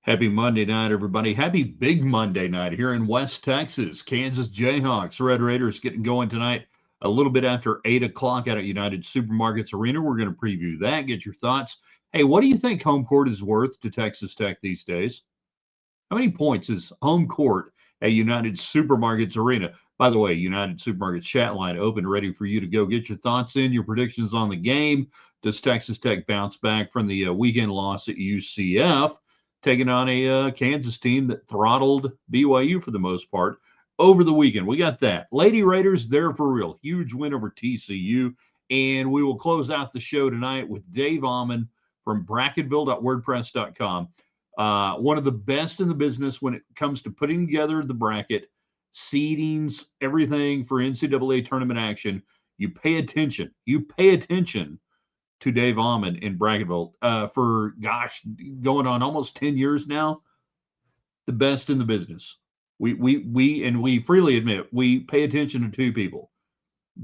Happy Monday night, everybody. Happy Big Monday night here in West Texas. Kansas Jayhawks, Red Raiders getting going tonight a little bit after 8 o'clock out at United Supermarkets Arena. We're going to preview that, get your thoughts. Hey, what do you think home court is worth to Texas Tech these days? How many points is home court at United Supermarkets Arena? By the way, United Supermarkets chat line open, ready for you to go get your thoughts in, your predictions on the game. Does Texas Tech bounce back from the weekend loss at UCF, taking on a Kansas team that throttled BYU for the most part over the weekend? We got that. Lady Raiders, there for real. Huge win over TCU. And we will close out the show tonight with Dave Ommen from Bracketville.wordpress.com. One of the best in the business when it comes to putting together the bracket, seedings, everything for NCAA tournament action. You pay attention. You pay attention to Dave Ommen in Bracketville for, going on almost 10 years now. The best in the business. We freely admit we pay attention to two people.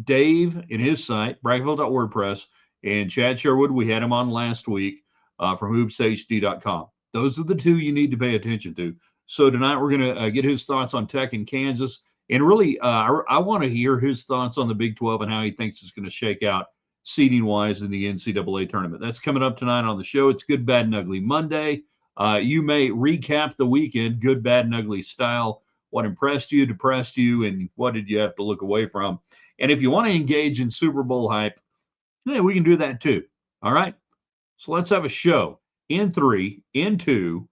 Dave in his site, Bracketville.wordpress, and Chad Sherwood, we had him on last week from hoopshd.com. Those are the two you need to pay attention to. So tonight we're going to get his thoughts on Tech and Kansas. And really, I want to hear his thoughts on the Big 12 and how he thinks it's going to shake out seeding-wise in the NCAA tournament. That's coming up tonight on the show. It's Good, Bad, and Ugly Monday. You may recap the weekend, good, bad, and ugly style. What impressed you, depressed you, and what did you have to look away from? And if you want to engage in Super Bowl hype, hey, we can do that too. All right? So let's have a show. In 3, in 2.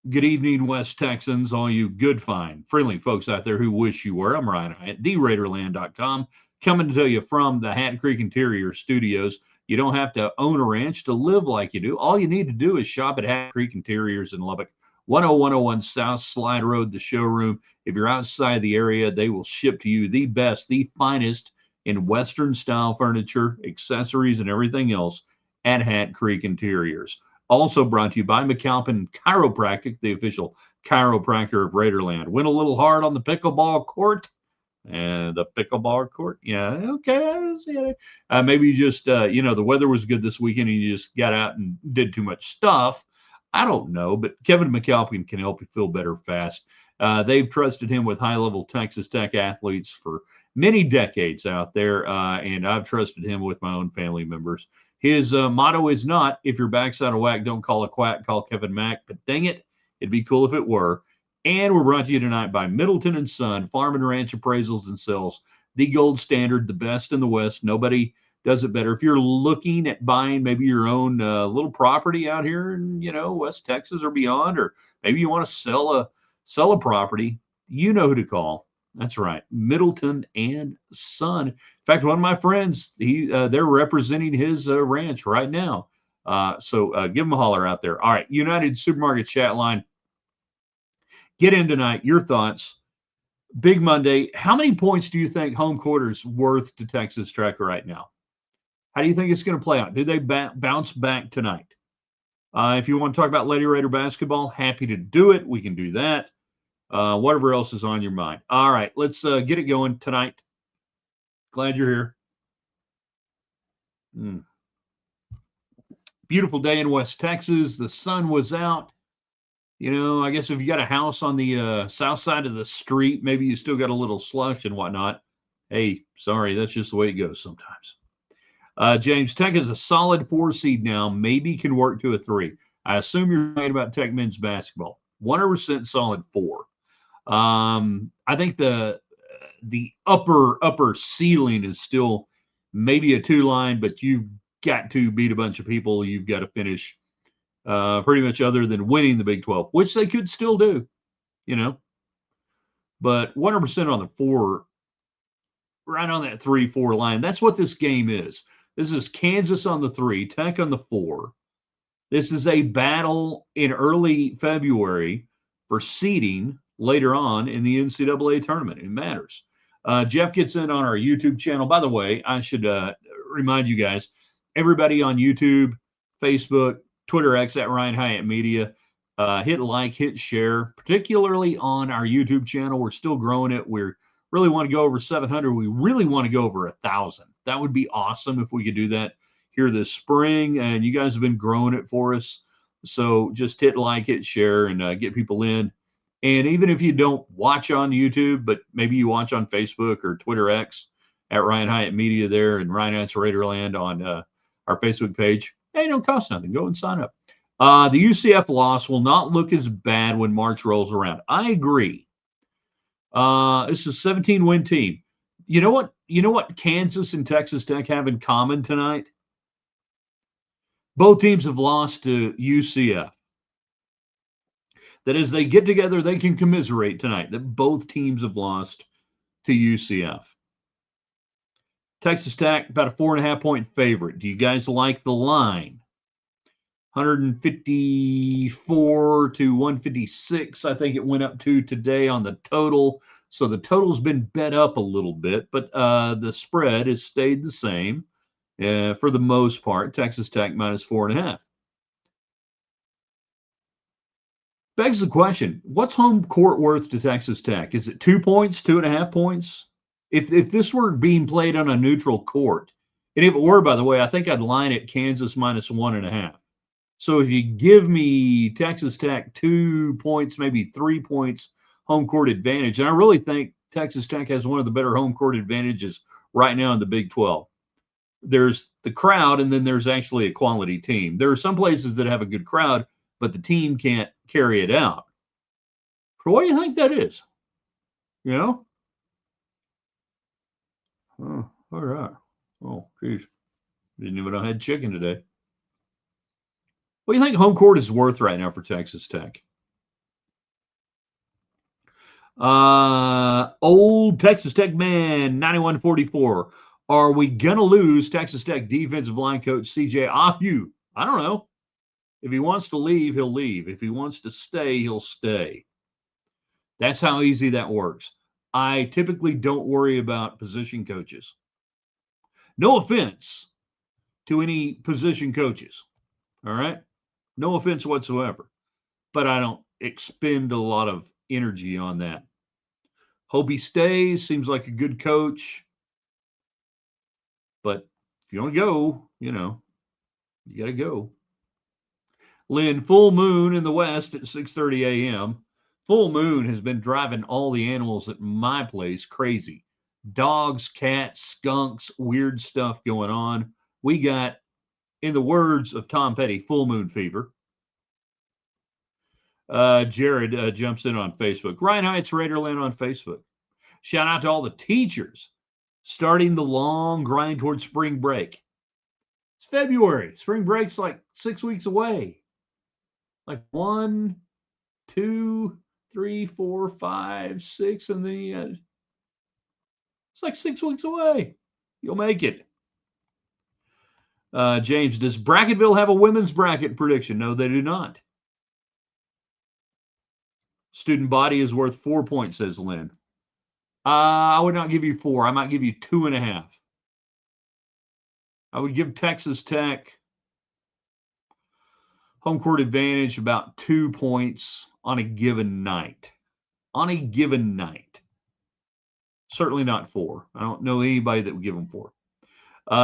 Good evening, West Texans, all you good, fine, friendly folks out there who wish you were. I'm Ryan Hyatt, TheRaiderland.com, coming to tell you from the Hat Creek Interior Studios. You don't have to own a ranch to live like you do. All you need to do is shop at Hat Creek Interiors in Lubbock, 10101 South Slide Road, the showroom. If you're outside the area, they will ship to you the best, the finest in Western-style furniture, accessories, and everything else at Hat Creek Interiors. Also brought to you by McAlpin Chiropractic, the official chiropractor of Raiderland. Went a little hard on the pickleball court. And the pickleball court, yeah, okay. Maybe you just, the weather was good this weekend and you just got out and did too much stuff. I don't know, but Kevin McAlpin can help you feel better fast. They've trusted him with high-level Texas Tech athletes for many decades out there, and I've trusted him with my own family members. His motto is not, if your back's out of whack, don't call a quack, call Kevin Mack. But dang it, it'd be cool if it were. And we're brought to you tonight by Middleton & Son, Farm and Ranch Appraisals and Sales, the gold standard, the best in the West. Nobody does it better. If you're looking at buying maybe your own little property out here in, West Texas or beyond, or maybe you want to sell a property, you know who to call. That's right, Middleton and Son. In fact, one of my friends, they're representing his ranch right now. So give them a holler out there. All right, United Supermarket chat line. Get in tonight. Your thoughts. Big Monday. How many points do you think home court is worth to Texas Tech right now? How do you think it's going to play out? Do they bounce back tonight? If you want to talk about Lady Raider basketball, happy to do it. We can do that. Whatever else is on your mind. All right, let's get it going tonight. Glad you're here. Beautiful day in West Texas. The sun was out. I guess if you got a house on the south side of the street, maybe you still got a little slush and whatnot. Hey, sorry, that's just the way it goes sometimes. James, Tech is a solid 4 seed now, maybe can work to a 3. I assume you're right about Tech men's basketball. 100% solid 4. I think the upper ceiling is still maybe a 2 line, but you've got to beat a bunch of people. You've got to finish pretty much other than winning the Big 12, which they could still do, But 100% on the 4, right on that 3-4 line. That's what this game is. This is Kansas on the 3, Tech on the 4. This is a battle in early February for seeding later on in the NCAA tournament. It matters. Jeff gets in on our YouTube channel. By the way, I should remind you guys, everybody on YouTube, Facebook, Twitter X at Ryan Hyatt Media, hit like, hit share, particularly on our YouTube channel. We're still growing it. We really want to go over 700. We really want to go over 1,000. That would be awesome if we could do that here this spring. And you guys have been growing it for us. So just hit like, hit share, and get people in. And even if you don't watch on YouTube, but maybe you watch on Facebook or Twitter X at Ryan Hyatt Media there and Ryan Hyatt's Raiderland on our Facebook page, hey, it don't cost nothing. Go and sign up. The UCF loss will not look as bad when March rolls around. I agree. This is a 17-win team. You know what? You know what Kansas and Texas Tech have in common tonight? Both teams have lost to UCF. That as they get together, they can commiserate tonight that both teams have lost to UCF. Texas Tech, about a 4.5-point favorite. Do you guys like the line? 154 to 156, I think it went up to today on the total. So the total's been bet up a little bit, but the spread has stayed the same for the most part. Texas Tech minus 4.5. Begs the question, what's home court worth to Texas Tech? Is it 2 points, 2.5 points? If this were being played on a neutral court, and if it were, by the way, I think I'd line it Kansas minus 1.5. So if you give me Texas Tech 2 points, maybe 3 points home court advantage, and I really think Texas Tech has one of the better home court advantages right now in the Big 12. There's the crowd, and then there's actually a quality team. There are some places that have a good crowd, but the team can't carry it out. For what do you think that is? You know? Oh, all right. Oh, geez. Didn't even know I had chicken today. What do you think home court is worth right now for Texas Tech? Old Texas Tech man, 9144. Are we going to lose Texas Tech defensive line coach CJ Ahu? I don't know. If he wants to leave, he'll leave. If he wants to stay, he'll stay. That's how easy that works. I typically don't worry about position coaches. No offense to any position coaches. All right? No offense whatsoever. But I don't expend a lot of energy on that. Hope he stays. Seems like a good coach. But if you want to go, you got to go. Lynn, full moon in the west at 6:30 a.m. Full moon has been driving all the animals at my place crazy. Dogs, cats, skunks, weird stuff going on. We got, in the words of Tom Petty, full moon fever. Jared jumps in on Facebook. Ryan Hyatt's Raiderland on Facebook. Shout out to all the teachers starting the long grind towards spring break. It's February. Spring break's like 6 weeks away. Like 1, 2, 3, 4, 5, 6, and it's like 6 weeks away. You'll make it. James, does Bracketville have a women's bracket prediction? No, they do not. Student body is worth 4 points, says Lynn. I would not give you 4. I might give you 2.5. I would give Texas Tech home court advantage about 2 points on a given night. On a given night. Certainly not 4. I don't know anybody that would give them 4.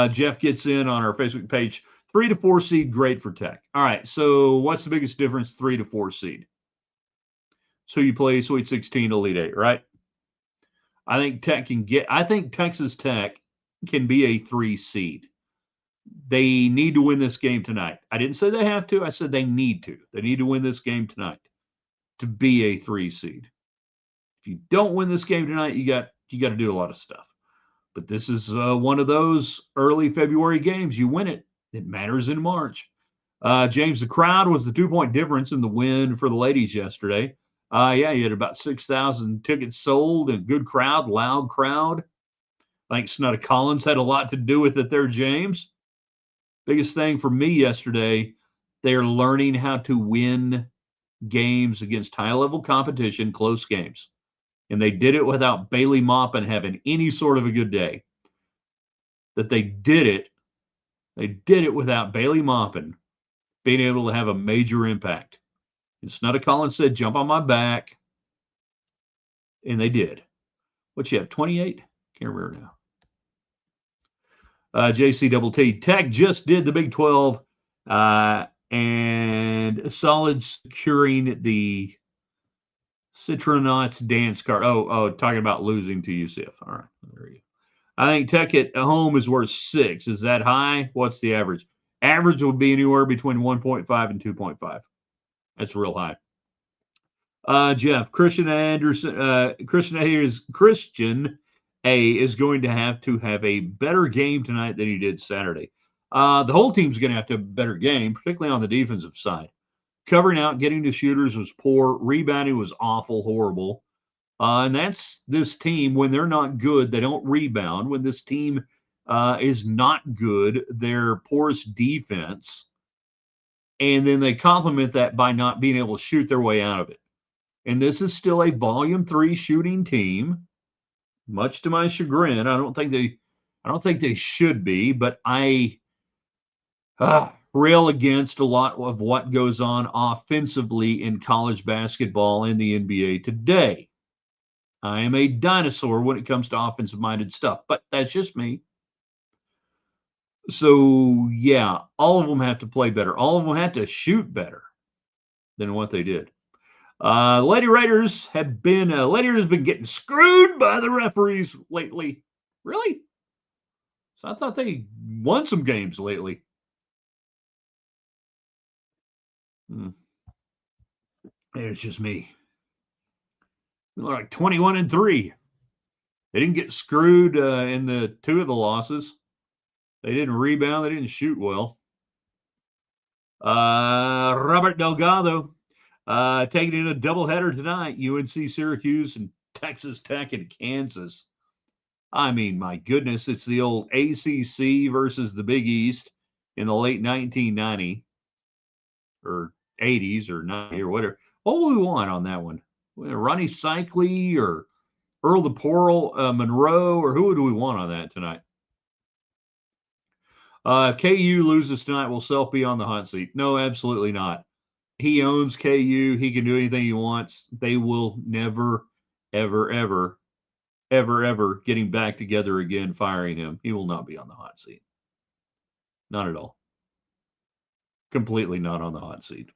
Jeff gets in on our Facebook page. 3 to 4 seed, great for Tech. All right, so what's the biggest difference, 3 to 4 seed? So you play Sweet 16, Elite 8, right? I think Texas Tech can be a 3 seed. They need to win this game tonight. I didn't say they have to. I said they need to. They need to win this game tonight to be a 3 seed. If you don't win this game tonight, you got to do a lot of stuff. But this is one of those early February games. You win it. It matters in March. James, the crowd was the 2-point difference in the win for the ladies yesterday. Yeah, you had about 6,000 tickets sold, and good crowd, loud crowd. I think Snutta Collins had a lot to do with it there, James. Biggest thing for me yesterday, they're learning how to win games against high-level competition, close games. And they did it without Bailey Maupin having any sort of a good day. That they did it without Bailey Maupin being able to have a major impact. And Snutta Collins said, jump on my back. And they did. What you have, 28? Can't remember now. JC Double T. Tech just did the Big 12 and Solid securing the Citronauts dance card. Oh, talking about losing to UCF. All right, there you go. I think Tech at home is worth 6. Is that high? What's the average? Average would be anywhere between 1.5 and 2.5. That's real high. Jeff, Christian A is going to have a better game tonight than he did Saturday. The whole team's going to have a better game, particularly on the defensive side. Covering out, getting to shooters was poor. Rebounding was awful, horrible. And that's this team. When they're not good, they don't rebound. When this team is not good, they're poorest defense. And then they complement that by not being able to shoot their way out of it. And this is still a Volume 3 shooting team, much to my chagrin. I don't think they should be, but I rail against a lot of what goes on offensively in college basketball and the NBA today. I am a dinosaur when it comes to offensive-minded stuff, but that's just me. So, yeah, all of them have to play better. All of them have to shoot better than what they did. Lady Raiders have been getting screwed by the referees lately. Really? So I thought they won some games lately. It's just me. They're like 21-3. They didn't get screwed in the 2 of the losses. They didn't rebound. They didn't shoot well. Robert Delgado taking in a doubleheader tonight. UNC Syracuse and Texas Tech and Kansas. I mean, my goodness, it's the old ACC versus the Big East in the late 1990 or 80s or 90 or whatever. What will we want on that one? Ronnie Cycli or Earl the Pearl Monroe, or who do we want on that tonight? If KU loses tonight, will Self be on the hot seat? No, absolutely not. He owns KU. He can do anything he wants. They will never, ever, ever, ever, ever getting back together again, firing him. He will not be on the hot seat. Not at all. Completely not on the hot seat.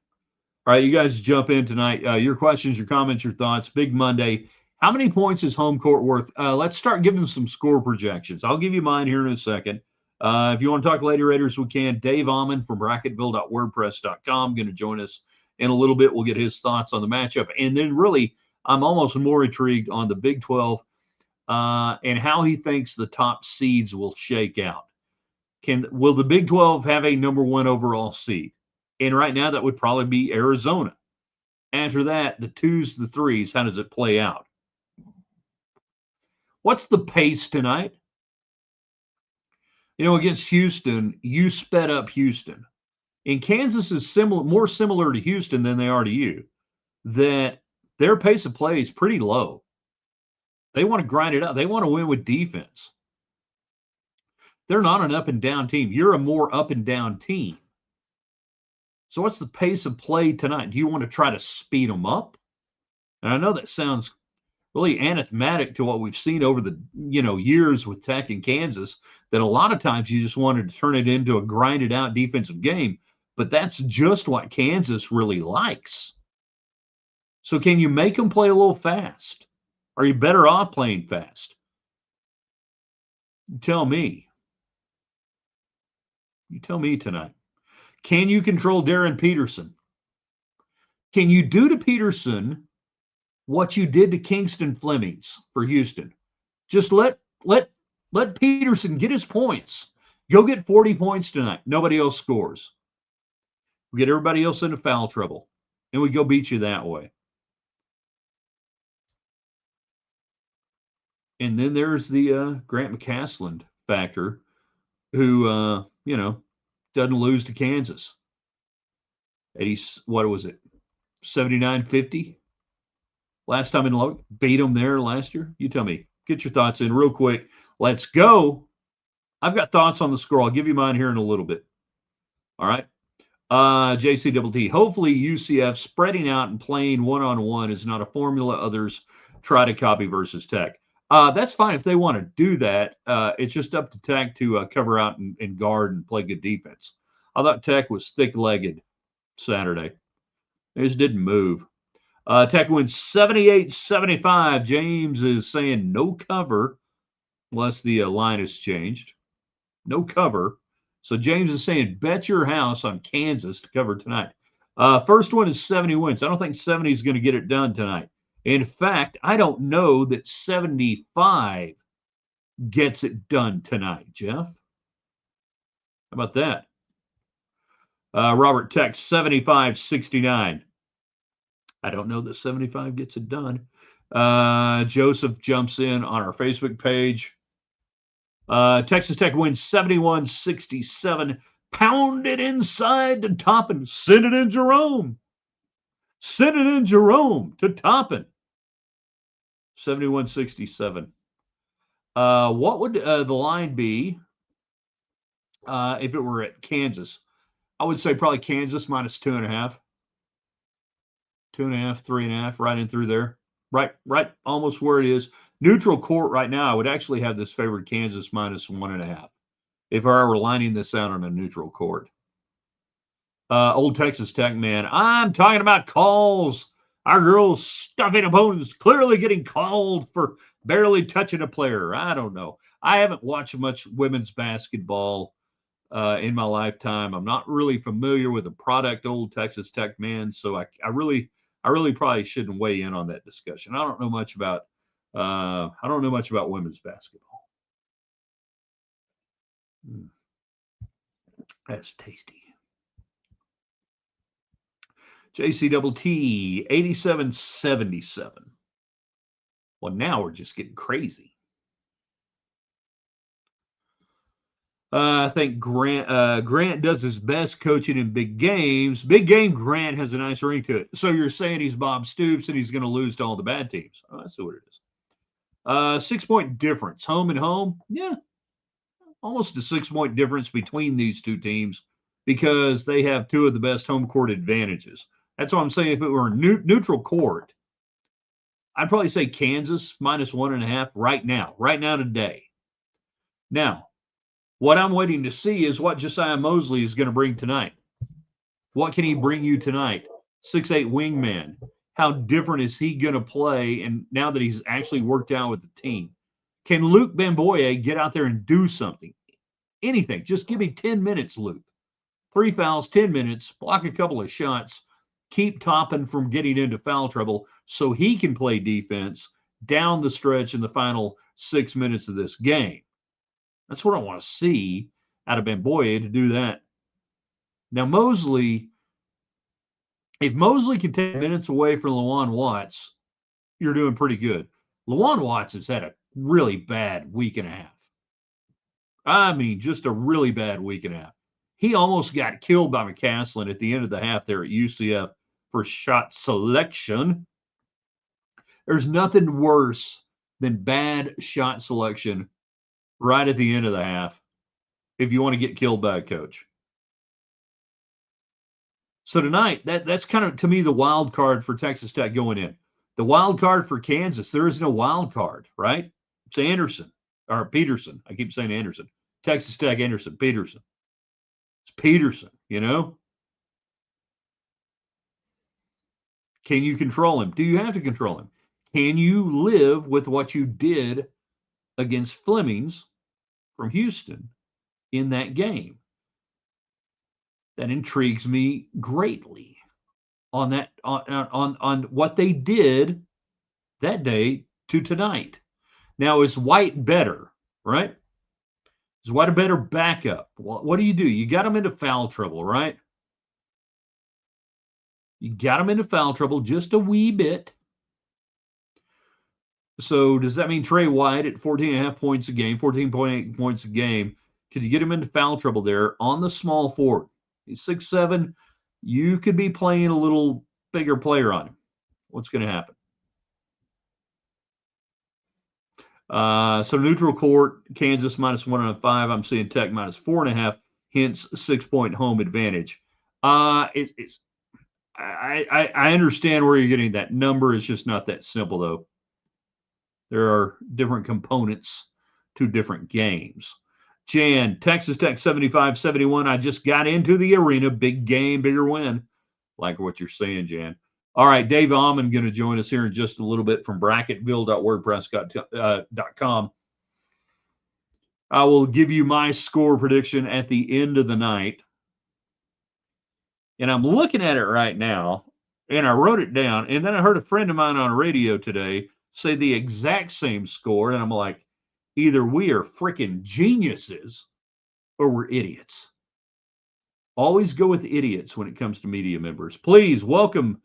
All right, you guys jump in tonight. Your questions, your comments, your thoughts. Big Monday. How many points is home court worth? Let's start giving some score projections. I'll give you mine here in a second. If you want to talk Lady Raiders, we can. Dave Ommen from Bracketville.wordpress.com going to join us in a little bit. We'll get his thoughts on the matchup. And then really, I'm almost more intrigued on the Big 12 and how he thinks the top seeds will shake out. Will the Big 12 have a number 1 overall seed? And right now, that would probably be Arizona. After that, the 2s, the 3s, how does it play out? What's the pace tonight? Against Houston, you sped up Houston. And Kansas is more similar to Houston than they are to you, that their pace of play is pretty low. They want to grind it out. They want to win with defense. They're not an up-and-down team. You're a more up-and-down team. So what's the pace of play tonight? Do you want to try to speed them up? And I know that sounds really anathematic to what we've seen over the years with Tech and Kansas, that a lot of times you just wanted to turn it into a grinded out defensive game, but that's just what Kansas really likes. So can you make them play a little fast? Are you better off playing fast? You tell me. You tell me tonight. Can you control Darren Peterson? Can you do to Peterson what you did to Kingston Flemings for Houston? Just let Peterson get his points. Go get 40 points tonight. Nobody else scores. We get everybody else into foul trouble, and we go beat you that way. And then there's the Grant McCasland factor, who doesn't lose to Kansas. What was it? 79-50? Last time in Logan, beat them there last year. You tell me. Get your thoughts in real quick. Let's go. I've got thoughts on the score. I'll give you mine here in a little bit. All right. JCTT. Hopefully UCF spreading out and playing one-on-one is not a formula others try to copy versus Tech. That's fine if they want to do that. It's just up to Tech to cover out and guard and play good defense. I thought Tech was thick-legged Saturday. They just didn't move. Tech wins 78-75. James is saying no cover unless the line has changed. No cover. So James is saying bet your house on Kansas to cover tonight. First one is 70 wins. I don't think 70 is going to get it done tonight. In fact, I don't know that 75 gets it done tonight, Jeff. How about that? Robert Tech 75-69. I don't know that 75 gets it done. Joseph jumps in on our Facebook page. Texas Tech wins 71-67. Pounded inside to Toppin. Send it in Jerome. Send it in Jerome to Toppin. 71-67. What would the line be if it were at Kansas? I would say probably Kansas minus 2.5. 2.5, 3.5, right in through there. Right, almost where it is. Neutral court right now, I would actually have this favored Kansas minus 1.5 if I were lining this out on a neutral court. Old Texas Tech, man. I'm talking about calls. Our girls stuffing opponents, clearly getting called for barely touching a player. I don't know. I haven't watched much women's basketball in my lifetime. I'm not really familiar with the product Old Texas Tech, man. So I really probably shouldn't weigh in on that discussion. I don't know much about women's basketball. That's tasty. JCTT 87-77. Well, now we're just getting crazy. I think Grant does his best coaching in big games. Big game Grant has a nice ring to it. So you're saying he's Bob Stoops and he's going to lose to all the bad teams. Oh, I see what it is. 6-point difference. Home and home. Yeah. Almost a 6-point difference between these two teams because they have two of the best home court advantages. That's what I'm saying. If it were a neutral court, I'd probably say Kansas minus 1.5 right now today. Now, what I'm waiting to see is what Josiah Mosley is going to bring tonight. What can he bring you tonight? 6'8" wingman. How different is he going to play? And now that he's actually worked out with the team, can Luke Bamboye get out there and do something? Anything. Just give me 10 minutes, Luke. 3 fouls, 10 minutes, block a couple of shots, keep Toppin from getting into foul trouble so he can play defense down the stretch in the final 6 minutes of this game. That's what I want to see out of Bamboye to do that. Now, Mosley, if Mosley can take minutes away from Lawan Watts, you're doing pretty good. Lawan Watts has had a really bad week and a half. I mean, just a really bad week and a half. He almost got killed by McCaslin at the end of the half there at UCF for shot selection. There's nothing worse than bad shot selection right at the end of the half if you want to get killed by a coach. So tonight, that's kind of, to me, the wild card for Texas Tech going in. The wild card for Kansas, there is no wild card, right? It's Anderson, or Peterson. I keep saying Anderson. Texas Tech, Anderson, Peterson. It's Peterson, you know? Can you control him? Do you have to control him? Can you live with what you did against Flemings from Houston in that game? That intrigues me greatly on that on what they did that day to tonight. Now, is White better, right? Is White a better backup? Well, what do? You got him into foul trouble, right? You got him into foul trouble just a wee bit. So does that mean Trey White at 14.5 points a game, 14.8 points a game? Could you get him into foul trouble there on the small forward? He's 6'7". You could be playing a little bigger player on him. What's going to happen? So neutral court, Kansas minus 1.5. I'm seeing Tech minus 4.5. Hence 6-point home advantage. I understand where you're getting that number. It's just not that simple though. There are different components to different games. Jan, Texas Tech 75-71. I just got into the arena. Big game, bigger win. like what you're saying, Jan. All right, Dave Ommen going to join us here in just a little bit from Bracketville.wordpress.com. I will give you my score prediction at the end of the night. And I'm looking at it right now, and I wrote it down. And then I heard a friend of mine on radio today say the exact same score. And I'm like, either we are freaking geniuses or we're idiots. Always go with idiots when it comes to media members. Please welcome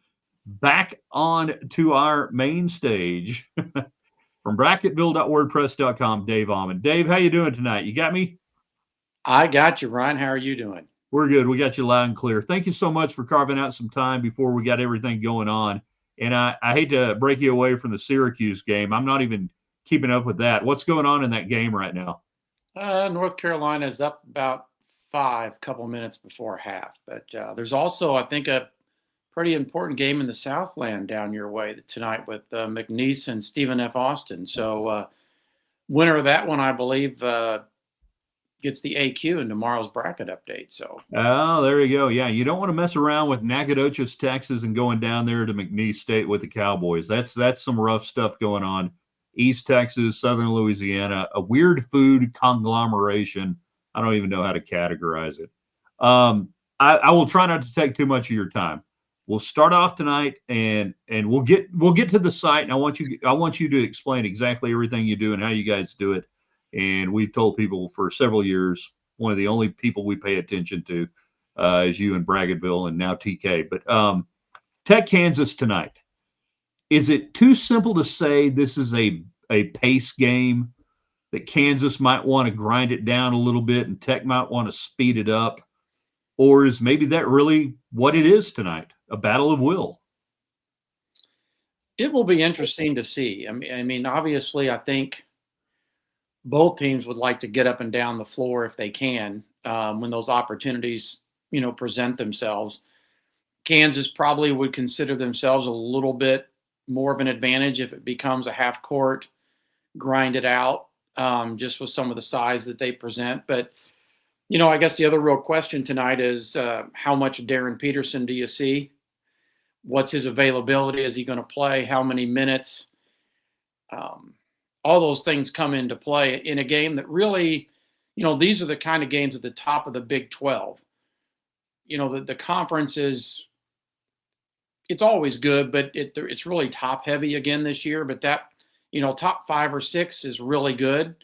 back on to our main stage from Bracketville.wordpress.com, Dave Ommen. Dave, how you doing tonight? You got me? I got you, Ryan. How are you doing? We're good. We got you loud and clear. Thank you so much for carving out some time before we got everything going on. And I hate to break you away from the Syracuse game. I'm not even keeping up with that. What's going on in that game right now? North Carolina is up about 5, couple minutes before half. But there's also, I think, a pretty important game in the Southland down your way tonight with McNeese and Stephen F. Austin. So winner of that one, I believe, gets the AQ in tomorrow's bracket update. So oh, there you go. Yeah, you don't want to mess around with Nacogdoches, Texas, and going down there to McNeese State with the Cowboys. That's some rough stuff going on. East Texas, Southern Louisiana, a weird food conglomeration. I don't even know how to categorize it. I will try not to take too much of your time. We'll start off tonight, and we'll get to the site. And I want you to explain exactly everything you do and how you guys do it. And we've told people for several years, one of the only people we pay attention to is you in Bracketville and now TK. But Tech Kansas tonight. Is it too simple to say this is a pace game, that Kansas might want to grind it down a little bit and Tech might want to speed it up? Or is maybe that really what it is tonight, a battle of will? It will be interesting to see. I mean, obviously, I think both teams would like to get up and down the floor if they can when those opportunities, present themselves. Kansas probably would consider themselves a little bit more of an advantage if it becomes a half court, grind it out, just with some of the size that they present. But, I guess the other real question tonight is how much Darren Peterson do you see? What's his availability? Is he going to play? How many minutes? All those things come into play in a game that really, these are the kind of games at the top of the Big 12. The conference it's always good, but it's really top heavy again this year. But that, top 5 or 6 is really good.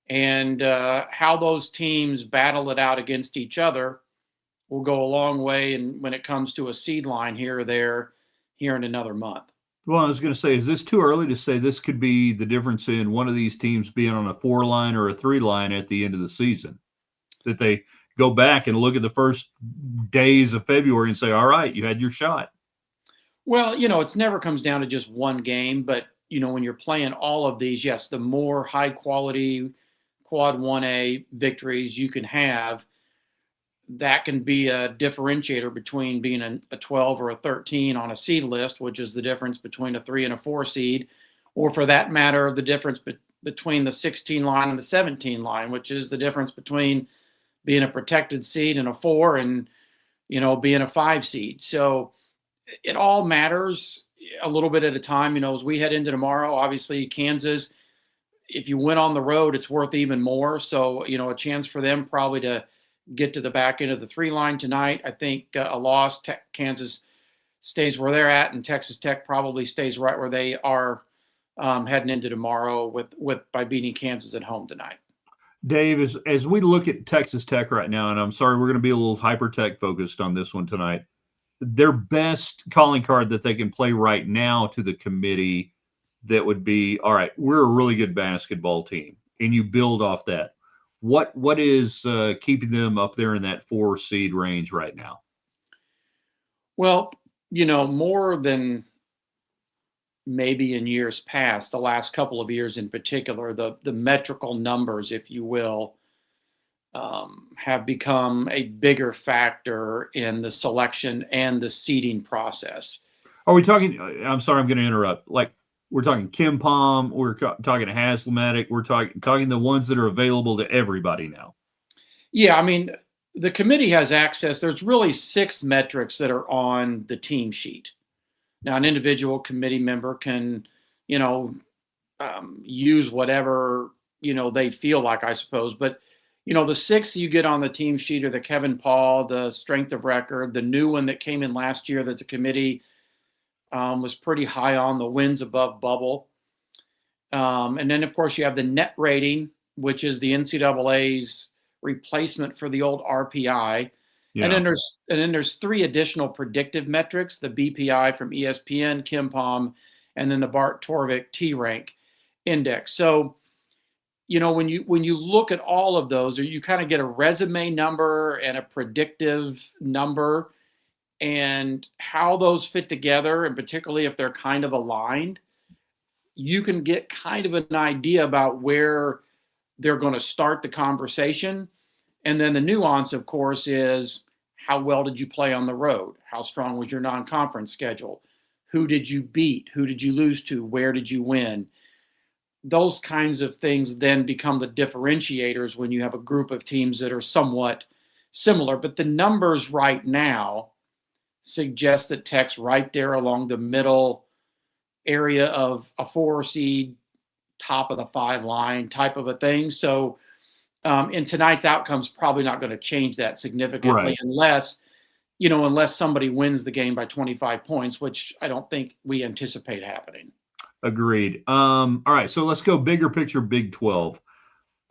And how those teams battle it out against each other will go a long way. And when it comes to a seed line here or there, here in another month. Well, I was going to say, is this too early to say this could be the difference in one of these teams being on a 4 line or a 3 line at the end of the season? That they go back and look at the first days of February and say, all right, you had your shot. Well, it's never comes down to just one game, but, when you're playing all of these, yes, the more high quality quad 1A victories you can have, that can be a differentiator between being a 12 or a 13 on a seed list, which is the difference between a 3 and a 4 seed, or for that matter, the difference between the 16 line and the 17 line, which is the difference between being a protected seed and a 4 and, being a 5 seed. So it all matters a little bit at a time. As we head into tomorrow, obviously Kansas, if you win on the road, it's worth even more. So, a chance for them probably to get to the back end of the 3 line tonight. I think a loss, Kansas stays where they're at, and Texas Tech probably stays right where they are heading into tomorrow by beating Kansas at home tonight. Dave, as we look at Texas Tech right now, and I'm sorry, we're going to be a little hyper tech focused on this one tonight. Their best calling card that they can play right now to the committee, that would be, all right, we're a really good basketball team, and you build off that. What is keeping them up there in that 4 seed range right now? Well, more than maybe in years past, the last couple of years in particular, the metrical numbers, if you will, have become a bigger factor in the selection and the seeding process. Are we talking, I'm sorry, I'm going to interrupt. Like, we're talking Kim Palm, we're talking Haslamatic, we're talking the ones that are available to everybody now. Yeah, I mean, the committee has access. There's really 6 metrics that are on the team sheet. Now, an individual committee member can, use whatever, they feel like, I suppose. But, the 6 you get on the team sheet are the Kevin Paul, the strength of record, the new one that came in last year that the committee was pretty high on, the wins above bubble. And then, of course, you have the net rating, which is the NCAA's replacement for the old RPI. Yeah. And then there's 3 additional predictive metrics: the BPI from ESPN, KenPom, and then the Bart Torvik T-Rank index. So, when you look at all of those, you kind of get a resume number and a predictive number, and how those fit together, and particularly if they're kind of aligned, you can get kind of an idea about where they're going to start the conversation. And then the nuance, of course, is how well did you play on the road? How strong was your non-conference schedule? Who did you beat? Who did you lose to? Where did you win? Those kinds of things then become the differentiators when you have a group of teams that are somewhat similar. But the numbers right now suggest that Tech's right there along the middle area of a 4 seed, top of the 5 line type of a thing. So in tonight's outcome's probably not going to change that significantly, right, unless somebody wins the game by 25 points, which I don't think we anticipate happening. Agreed. All right, so let's go bigger picture, Big 12.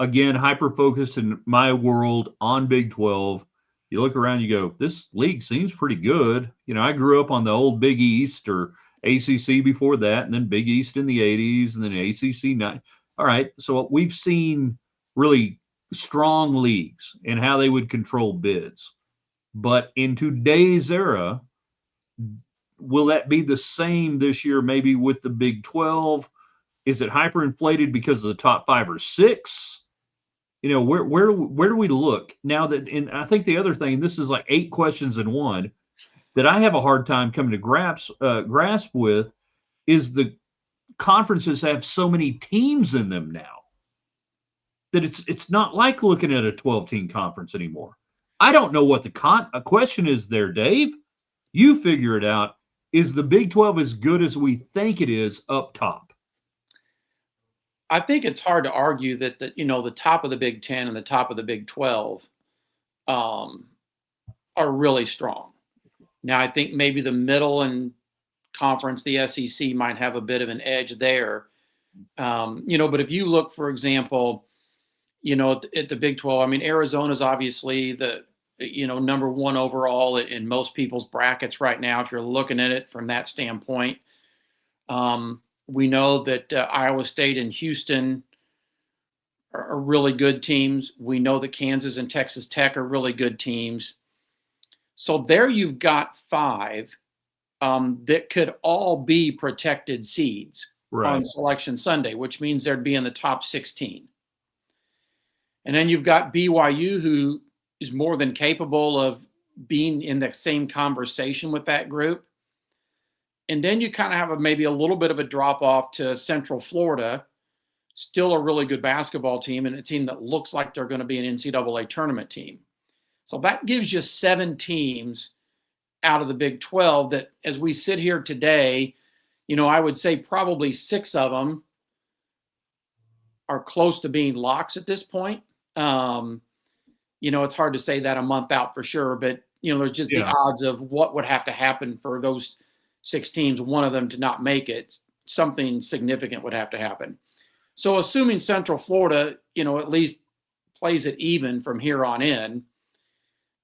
Again, hyper-focused in my world on Big 12. You look around, you go, this league seems pretty good. I grew up on the old Big East or ACC before that, and then Big East in the 80s, and then ACC 9. All right, so we've seen really strong leagues and how they would control bids. But in today's era, will that be the same this year, maybe with the Big 12? Is it hyperinflated because of the top 5 or 6? Where do we look now that? And I think the other thing, this is like 8 questions in one, that I have a hard time coming to grasp with, is the conferences have so many teams in them now that it's not like looking at a 12-team conference anymore. I don't know what the question is there, Dave. You figure it out. Is the Big 12 as good as we think it is up top? I think it's hard to argue that the top of the Big 10 and the top of the Big 12 are really strong. Now, I think maybe the middle and conference, the SEC, might have a bit of an edge there. But if you look, for example, at the Big 12, I mean, Arizona's obviously the number 1 overall in most people's brackets right now, if you're looking at it from that standpoint. We know that Iowa State and Houston are really good teams. We know that Kansas and Texas Tech are really good teams. So there you've got 5 that could all be protected seeds, right, on Selection Sunday, which means they'd be in the top 16. And then you've got BYU, who is more than capable of being in the same conversation with that group. And then you kind of have maybe a little bit of a drop off to Central Florida, still a really good basketball team, and a team that looks like they're going to be an NCAA tournament team. So that gives you 7 teams out of the Big 12 that, as we sit here today, I would say probably 6 of them are close to being locks at this point. It's hard to say that a month out for sure, but there's just the odds of what would have to happen for those 6 teams, one of them to not make it. Something significant would have to happen. So assuming Central Florida, at least plays it even from here on in,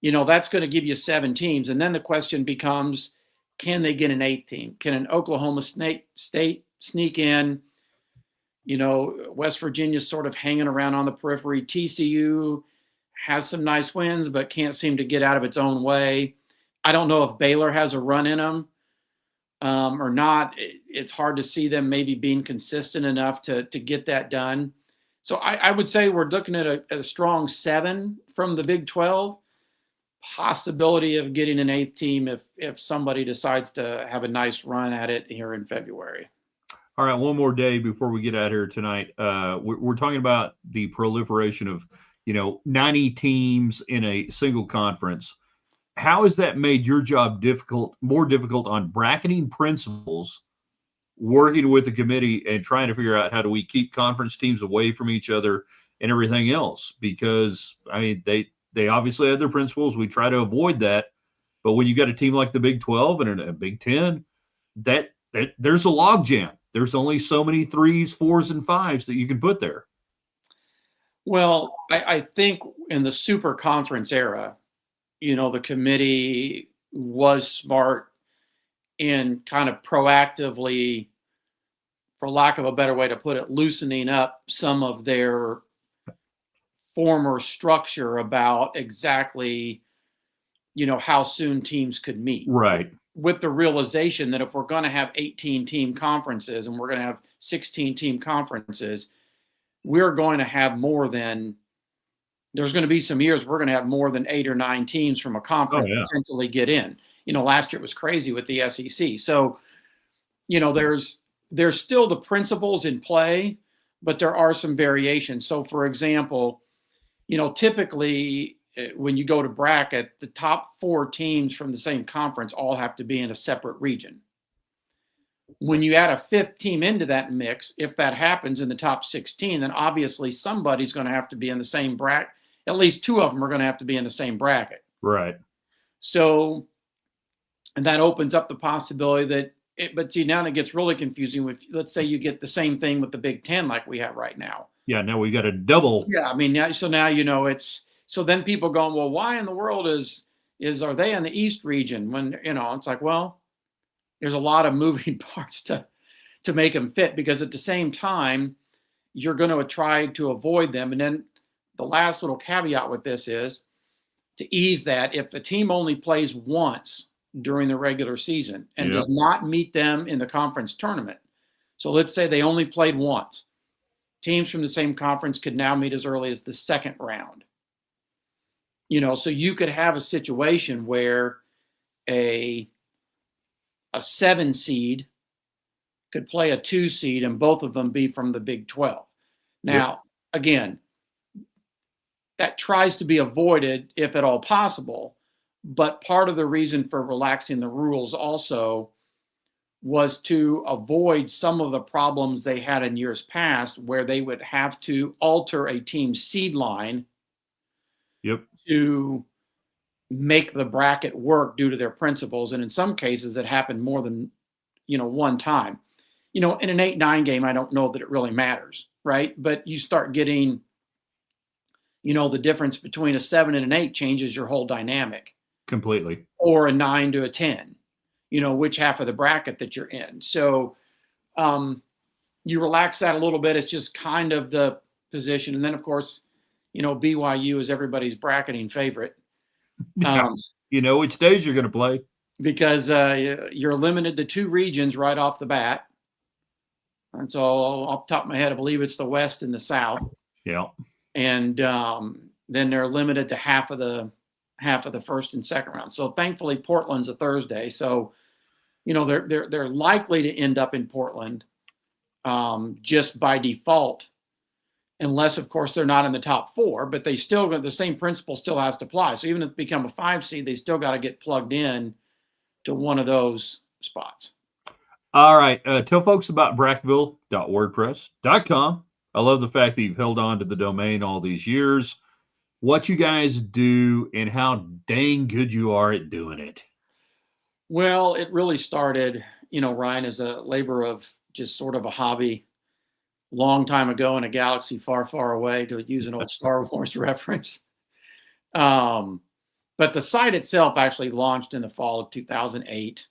that's going to give you 7 teams. And then the question becomes, can they get an 8th team? Can an Oklahoma State sneak in? West Virginia's sort of hanging around on the periphery. TCU has some nice wins, but can't seem to get out of its own way. I don't know if Baylor has a run in them or not. It's hard to see them maybe being consistent enough to get that done. So I would say we're looking at a strong 7 from the Big 12. Possibility of getting an 8th team if somebody decides to have a nice run at it here in February. All right, one more day before we get out here tonight. We're talking about the proliferation of 90 teams in a single conference. How has that made your job more difficult on bracketing principals, working with the committee and trying to figure out how do we keep conference teams away from each other and everything else? Because I mean, they obviously have their principles. We try to avoid that, but when you got a team like the Big 12 and a Big 10, that there's a logjam. There's only so many 3s, 4s, and 5s that you can put there. Well, I think in the super conference era, the committee was smart in kind of proactively, for lack of a better way to put it, loosening up some of their former structure about exactly, how soon teams could meet. Right. With the realization that if we're going to have 18 team conferences and we're going to have 16 team conferences, we're going to have there's going to be some years we're going to have more than 8 or 9 teams from a conference potentially get in. Last year it was crazy with the SEC. So, there's still the principles in play, but there are some variations. So, for example, typically when you go to bracket, the top 4 teams from the same conference all have to be in a separate region. When you add a 5th team into that mix, if that happens in the top 16, then obviously somebody's going to have to be in the same bracket. At least 2 of them are going to have to be in the same bracket. Right. So, and that opens up the possibility that but see, now it gets really confusing with, let's say you get the same thing with the Big 10 like we have right now. Yeah, now we got a double. Yeah, I mean, now so then people going, well, why in the world are they in the East region? When, it's like, well, there's a lot of moving parts to make them fit, because at the same time, you're going to try to avoid them. And then the last little caveat with this is to ease that, if a team only plays once during the regular season and does not meet them in the conference tournament. So let's say they only played once. Teams from the same conference could now meet as early as the second round. So you could have a situation where a 7 seed could play a 2 seed and both of them be from the Big 12. Now, again, that tries to be avoided if at all possible. But part of the reason for relaxing the rules also was to avoid some of the problems they had in years past, where they would have to alter a team's seed line to make the bracket work due to their principles. And in some cases, it happened more than, one time. In an 8-9 game, I don't know that it really matters, right? But you start getting, the difference between a 7 and an 8 changes your whole dynamic. Completely. Or a 9 to a 10, which half of the bracket that you're in. So you relax that a little bit. It's just kind of the position. And then, of course, BYU is everybody's bracketing favorite. Which days you're going to play. Because you're limited to 2 regions right off the bat. And so off the top of my head, I believe it's the West and the South. Yeah. And then they're limited to half of the first and second round. So thankfully Portland's a Thursday. So, they're likely to end up in Portland just by default, unless of course they're not in the top 4, but the same principle still has to apply. So even if they become a 5 seed, they still got to get plugged in to one of those spots. All right. Tell folks about Bracketville.wordpress.com. I love the fact that you've held on to the domain all these years. What you guys do and how dang good you are at doing it. Well, it really started, Ryan, as a labor of just sort of a hobby long time ago in a galaxy far, far away, to use an old Star Wars reference. But the site itself actually launched in the fall of 2008.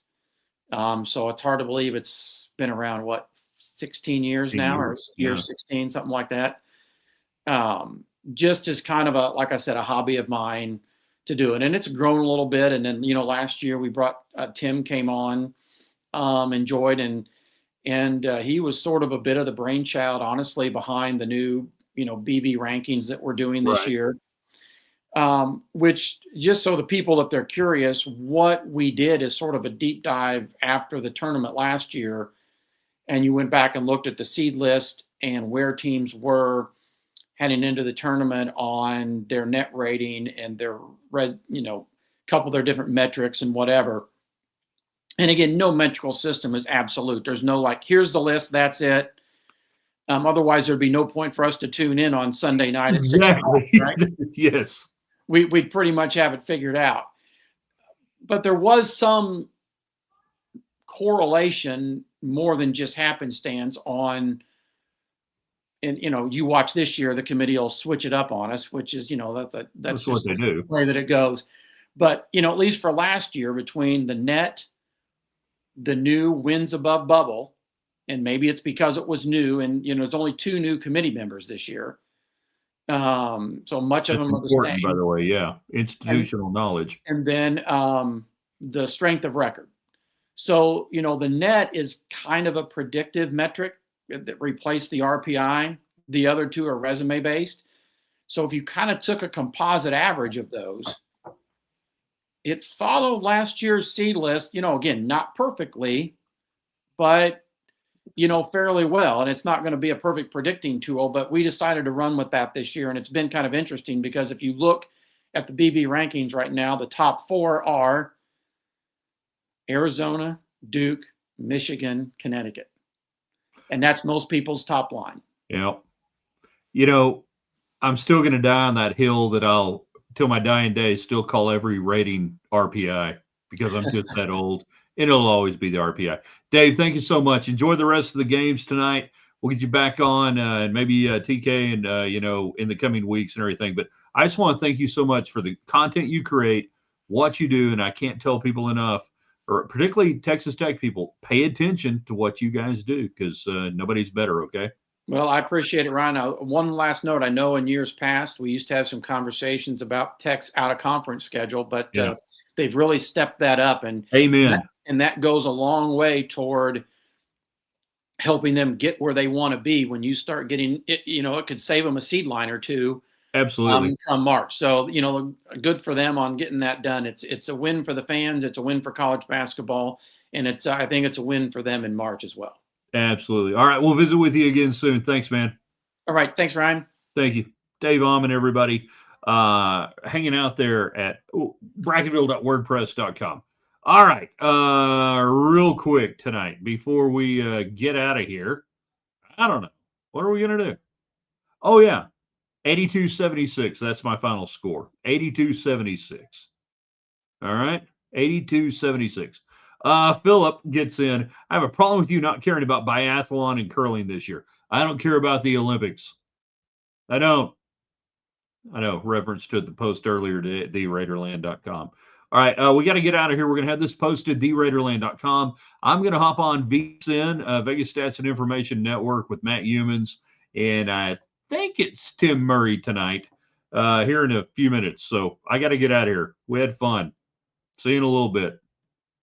So it's hard to believe it's been around, 16 years now, or year 16, something like that. Just as kind of like I said, a hobby of mine to do it. And it's grown a little bit. And then, last year we brought, Tim came on, enjoyed, and he was sort of a bit of the brainchild, honestly, behind the new, BV rankings that we're doing this year. Which, just so the people, if they're curious, what we did is sort of a deep dive after the tournament last year. And you went back and looked at the seed list and where teams were heading into the tournament on their net rating and their couple of their different metrics and whatever. And again, no metrical system is absolute. There's no like, here's the list, that's it. Otherwise, there'd be no point for us to tune in on Sunday night at 6 o'clock, right? Yes. We'd pretty much have it figured out. But there was some correlation more than just happenstance on, and you watch this year, the committee will switch it up on us, which is, that's what they do. The way that it goes. But, at least for last year, between the net, the new wins above bubble, and maybe it's because it was new, and there's only 2 new committee members this year. So much of them are the same. By the way, yeah, institutional knowledge. And then the strength of record. So the net is kind of a predictive metric that replaced the RPI. The other 2 are resume based. So if you kind of took a composite average of those, it followed last year's seed list. Again, not perfectly, but fairly well. And it's not going to be a perfect predicting tool, but we decided to run with that this year. And it's been kind of interesting because if you look at the BV rankings right now, the top 4 are Arizona, Duke, Michigan, Connecticut. And that's most people's top line. Yeah. I'm still going to die on that hill that I'll, till my dying day, still call every rating RPI because I'm just that old. It'll always be the RPI. Dave, thank you so much. Enjoy the rest of the games tonight. We'll get you back on and maybe TK and, in the coming weeks and everything. But I just want to thank you so much for the content you create, what you do. And I can't tell people enough, or particularly Texas Tech people, pay attention to what you guys do because nobody's better, okay? Well, I appreciate it, Ryan. One last note. I know in years past, we used to have some conversations about Tech's out-of-conference schedule, but they've really stepped that up. And amen. And that goes a long way toward helping them get where they want to be. When you start getting it, it could save them a seed line or 2. Absolutely. From March. So, good for them on getting that done. It's a win for the fans. It's a win for college basketball. And I think it's a win for them in March as well. Absolutely. All right. We'll visit with you again soon. Thanks, man. All right. Thanks, Ryan. Thank you. Dave Ommen, everybody, hanging out there at Bracketville.wordpress.com. All right. Real quick tonight, before we get out of here, I don't know. What are we going to do? Oh, yeah. 82-76. That's my final score. 82-76. All right. 82-76. Philip gets in. I have a problem with you not caring about biathlon and curling this year. I don't care about the Olympics. I don't. I know, reference to the post earlier to TheRaiderland.com. All right, we got to get out of here. We're going to have this posted, TheRaiderland.com. I'm going to hop on VSIN, Vegas Stats and Information Network with Matt Humans, and I think it's Tim Murray tonight here in a few minutes. So I got to get out of here. We had fun. See you in a little bit.